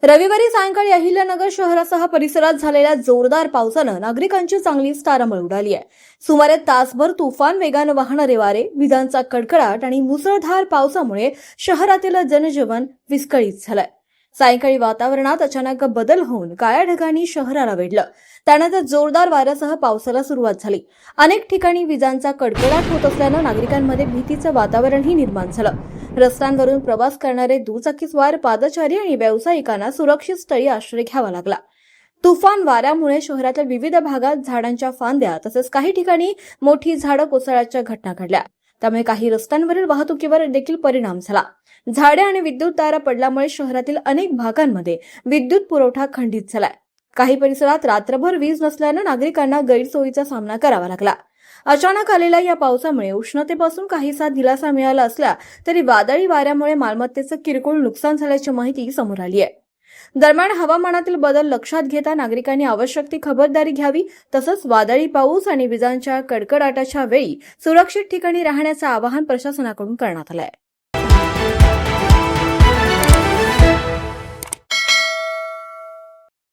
रविवारी सायंकाळी अहिल्यानगर शहरासह परिसरात झालेल्या जोरदार पावसानं नागरिकांची चांगलीच तारांबळ उडाली आहे। सुमारे तासभर तुफान वेगानं वाहणारे वारे, विजांचा कडकडाट आणि मुसळधार पावसामुळे शहरातील जनजीवन विस्कळीत झालंय। सायंकाळी वातावरणात अचानक बदल होऊन काळ्या ढगांनी शहराला वेढलं। त्यानंतर जोरदार वाऱ्यासह पावसाला सुरुवात झाली। अनेक ठिकाणी विजांचा कडकडाट होत असल्यानं नागरिकांमध्ये भीतीचं वातावरणही निर्माण झालं। रस्त्यांवरून प्रवास करणारे दुचाकीस्वार, पादचारी आणि व्यावसायिकांना सुरक्षित स्थळी आश्रय घ्यावा लागला। तुफान वाऱ्यामुळे शहरातल्या विविध भागात झाडांच्या फांद्या तसेच काही ठिकाणी मोठी झाडं कोसळण्याच्या घटना घडल्या। त्यामुळे काही रस्त्यांवरील वाहतुकीवर देखील परिणाम झाला। झाडे आणि विद्युत तारा पडल्यामुळे शहरातील अनेक भागांमध्ये विद्युत पुरवठा खंडित झालाय। काही परिसरात रात्रभर वीज नसल्यानं नागरिकांना गैरसोयीचा सामना करावा लागला। अचानक आलेल्या या पावसामुळे उष्णतेपासून काहीसा दिलासा मिळाला असला तरी वादळी वाऱ्यामुळे मालमत्तेचं किरकोळ नुकसान झाल्याची माहिती समोर आली आहे। दरम्यान हवामानातील बदल लक्षात घेता नागरिकांनी आवश्यक ती खबरदारी घ्यावी, तसंच वादळी पाऊस आणि विजांच्या कडकडाटाच्या वेळी सुरक्षित ठिकाणी राहण्याचं आवाहन प्रशासनाकडून करण्यात आलं आहे।